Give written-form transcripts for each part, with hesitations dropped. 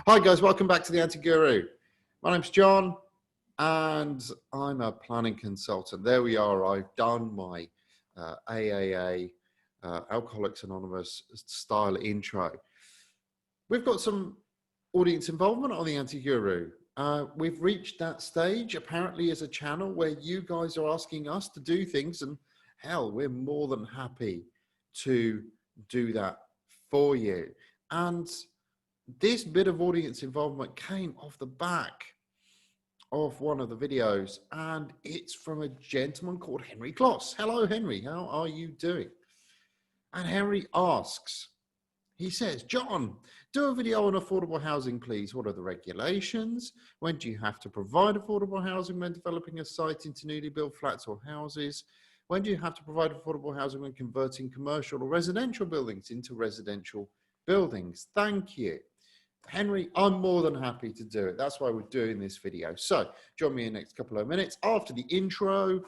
Hi guys, welcome back to the Anti-Guru. My name's John and I'm a planning consultant. There we are, I've done my AAA, Alcoholics Anonymous style intro. We've got some audience involvement on the Anti-Guru. We've reached that stage apparently as a channel where you guys are asking us to do things, and hell, we're more than happy to do that for you. And this bit of audience involvement came off the back of one of the videos, and it's from a gentleman called Henry Kloss. Hello, Henry. How are you doing? And Henry asks, he says, John, do a video on affordable housing, please. What are the regulations? When do you have to provide affordable housing when developing a site into newly built flats or houses? When do you have to provide affordable housing when converting commercial or residential buildings into residential buildings? Thank you. Henry, I'm more than happy to do it. That's why we're doing this video. So join me in the next couple of minutes after the intro, and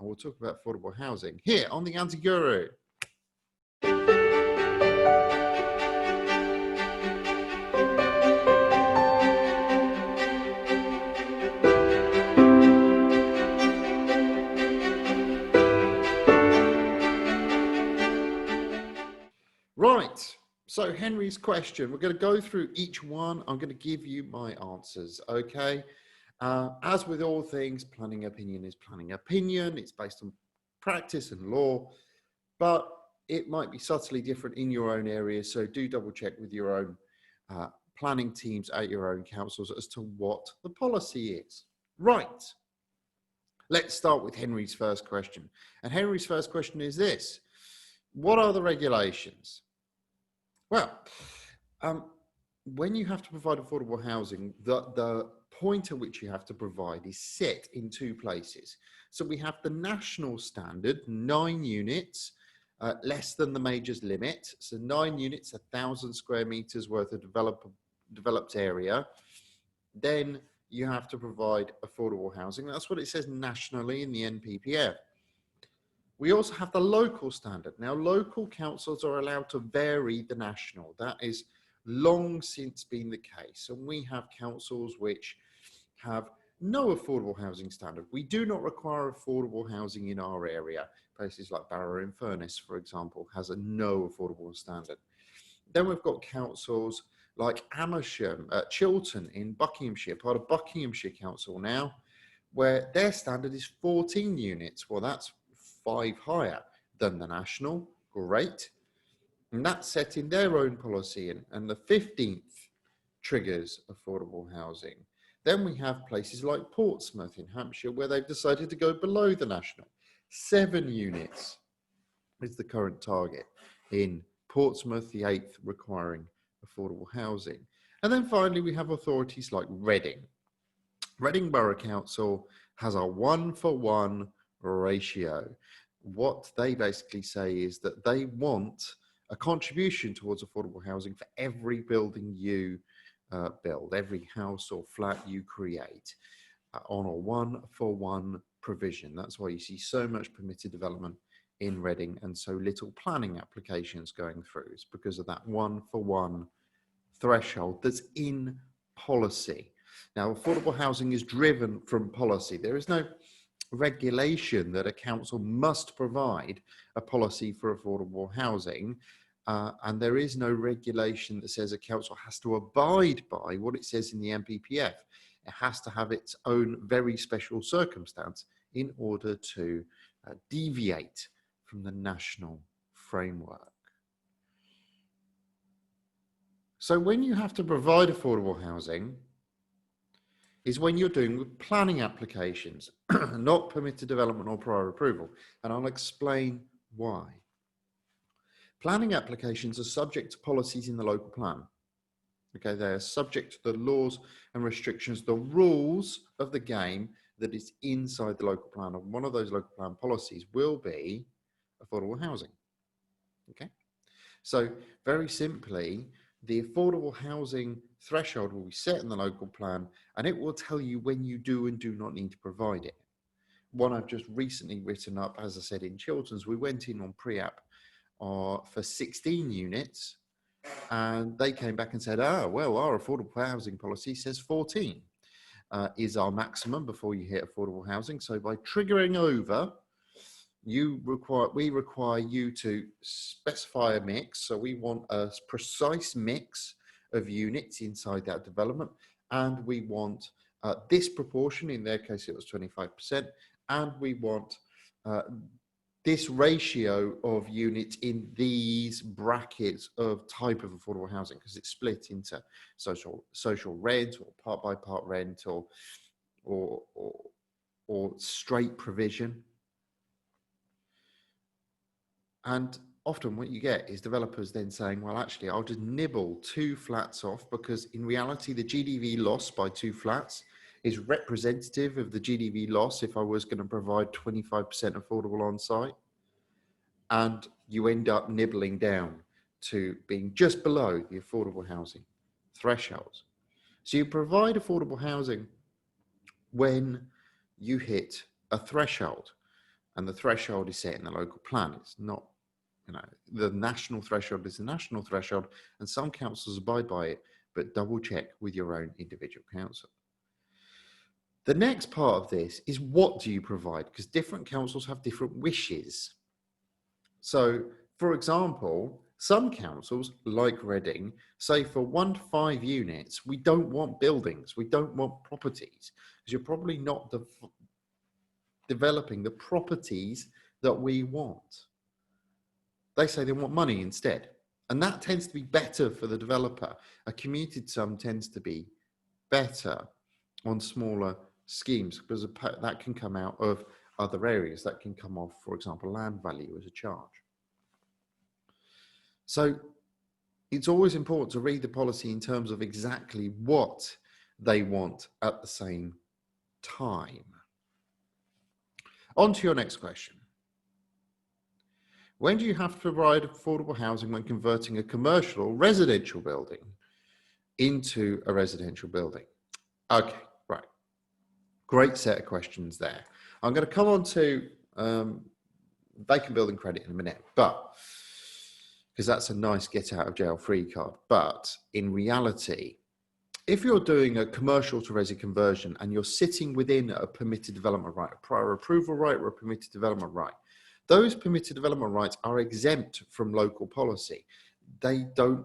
we'll talk about affordable housing here on the Anti-Guru. Right. So Henry's question, we're going to go through each one. I'm going to give you my answers, okay? As with all things, planning opinion is planning opinion. It's based on practice and law, but it might be subtly different in your own area. So do double check with your own planning teams at your own councils as to what the policy is. Right. Let's start with Henry's first question. And Henry's first question is this: what are the regulations? Well, when you have to provide affordable housing, the point at which you have to provide is set in two places. So we have the national standard, 9 units, less than the majors limit. So 9 units, 1,000 square meters worth of developed area. Then you have to provide affordable housing. That's what it says nationally in the NPPF. We also have the local standard. Now, local councils are allowed to vary the national. That is long since been the case. And we have councils which have no affordable housing standard. We do not require affordable housing in our area. Places like Barrow-in-Furness, for example, has a no affordable standard. Then we've got councils like Amersham, Chiltern in Buckinghamshire, part of Buckinghamshire Council now, where their standard is 14 units. Well, that's 5 higher than the national. Great. And that's set in their own policy, and the 15th triggers affordable housing. Then we have places like Portsmouth in Hampshire, where they've decided to go below the national. 7 units is the current target in Portsmouth, the 8th requiring affordable housing. And then finally, we have authorities like Reading. Reading Borough Council has a 1-for-1 ratio. What they basically say is that they want a contribution towards affordable housing for every building you build, every house or flat you create, on a 1-for-1 provision. That's why you see so much permitted development in Reading and so little planning applications going through. It's because of that 1-for-1 threshold that's in policy. Now, affordable housing is driven from policy. There is no regulation that a council must provide a policy for affordable housing, and there is no regulation that says a council has to abide by what it says in the NPPF. It has to have its own very special circumstance in order to deviate from the national framework. So when you have to provide affordable housing is when you're doing with planning applications, not permitted development or prior approval. And I'll explain why. Planning applications are subject to policies in the local plan. Okay, they are subject to the laws and restrictions, the rules of the game that is inside the local plan. And one of those local plan policies will be affordable housing. Okay, so very simply, the affordable housing threshold will be set in the local plan, and it will tell you when you do and do not need to provide it. One I've just recently written up, as I said, in Chilterns, we went in on pre-app for 16 units, And they came back and said, oh, well, our affordable housing policy says 14 is our maximum before you hit affordable housing. So by triggering over, we require you to specify a mix. So we want a precise mix of units inside that development. And we want this proportion, in their case, it was 25%. And we want this ratio of units in these brackets of type of affordable housing, because it's split into social rent or part by part rent or straight provision. And often what you get is developers then saying, well, actually, I'll just nibble 2 flats off, because in reality, the GDV loss by 2 flats is representative of the GDV loss if I was going to provide 25% affordable on site. And you end up nibbling down to being just below the affordable housing thresholds. So you provide affordable housing when you hit a threshold, and the threshold is set in the local plan. It's not, the national threshold is the national threshold, and some councils abide by it, but double check with your own individual council. The next part of this is, what do you provide? Because different councils have different wishes. So, for example, some councils, like Reading, say for 1 to 5 units, we don't want buildings, we don't want properties, because you're probably not developing the properties that we want. They say they want money instead. And that tends to be better for the developer. A commuted sum tends to be better on smaller schemes, because that can come out of other areas. That can come off, for example, land value as a charge. So it's always important to read the policy in terms of exactly what they want at the same time. On to your next question. When do you have to provide affordable housing when converting a commercial or residential building into a residential building? Okay, right. Great set of questions there. I'm going to come on to vacant building credit in a minute, but because that's a nice get out of jail free card. But in reality, if you're doing a commercial to resi conversion and you're sitting within a permitted development right, a prior approval right, or a permitted development right, those permitted development rights are exempt from local policy. They don't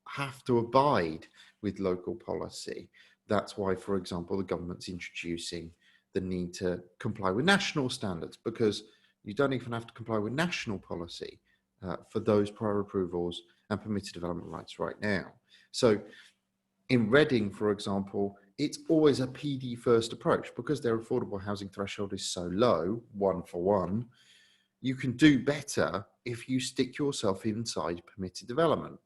have to abide with local policy. That's why, for example, the government's introducing the need to comply with national standards, because you don't even have to comply with national policy for those prior approvals and permitted development rights right now. So in Reading, for example, it's always a PD first approach, because their affordable housing threshold is so low, 1 for 1. You can do better if you stick yourself inside permitted development.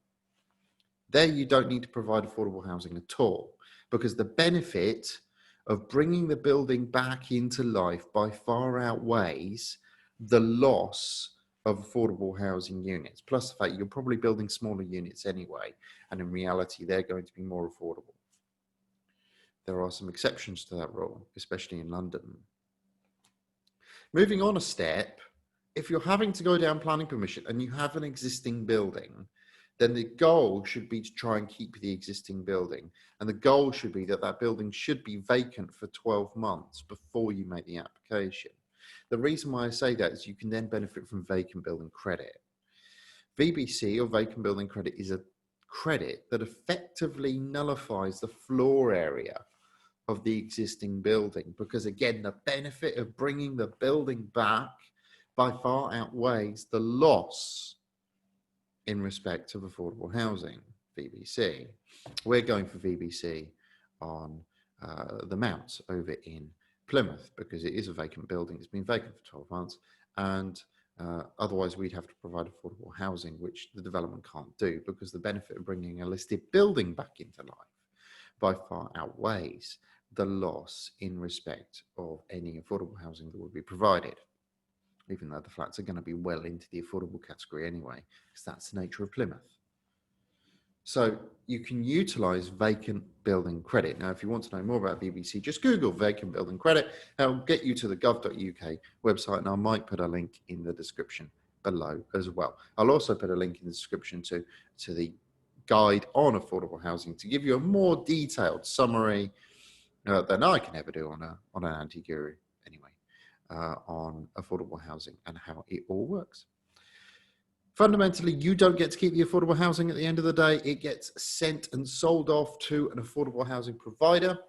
There you don't need to provide affordable housing at all, because the benefit of bringing the building back into life by far outweighs the loss of affordable housing units, plus the fact you're probably building smaller units anyway, and in reality they're going to be more affordable. There are some exceptions to that rule, especially in London. Moving on a step, if you're having to go down planning permission and you have an existing building, then the goal should be to try and keep the existing building. And the goal should be that that building should be vacant for 12 months before you make the application. The reason why I say that is you can then benefit from vacant building credit. VBC, or vacant building credit, is a credit that effectively nullifies the floor area of the existing building, because again, the benefit of bringing the building back by far outweighs the loss in respect of affordable housing, VBC. We're going for VBC on the Mount over in Plymouth, because it is a vacant building. It's been vacant for 12 months, and otherwise we'd have to provide affordable housing, which the development can't do, because the benefit of bringing a listed building back into life by far outweighs the loss in respect of any affordable housing that would be provided, even though the flats are going to be well into the affordable category anyway, because that's the nature of Plymouth. So you can utilize vacant building credit. Now, if you want to know more about VBC, just Google vacant building credit. It'll get you to the gov.uk website, and I might put a link in the description below as well. I'll also put a link in the description to the guide on affordable housing to give you a more detailed summary than I can ever do on an anti-guru anyway, on affordable housing and how it all works. Fundamentally, you don't get to keep the affordable housing at the end of the day. It gets sent and sold off to an affordable housing provider,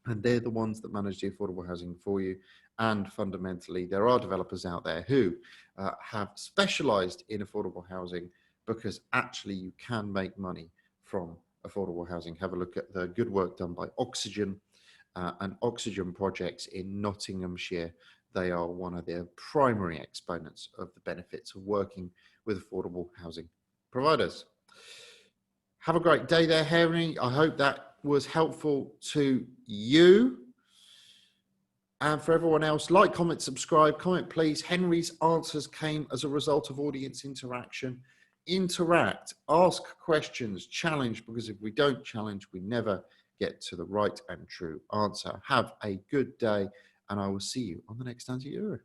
and they're the ones that manage the affordable housing for you. And fundamentally, there are developers out there who have specialized in affordable housing, because actually you can make money from affordable housing. Have a look at the good work done by Oxygen and Oxygen projects in Nottinghamshire. They are one of the primary exponents of the benefits of working with affordable housing providers. Have a great day there, Henry. I hope that was helpful to you. And for everyone else, like, comment, subscribe, comment please. Henry's answers came as a result of audience interaction. Interact, ask questions, challenge, because if we don't challenge, we never get to the right and true answer. Have a good day, and I will see you on the next Anti-Guru.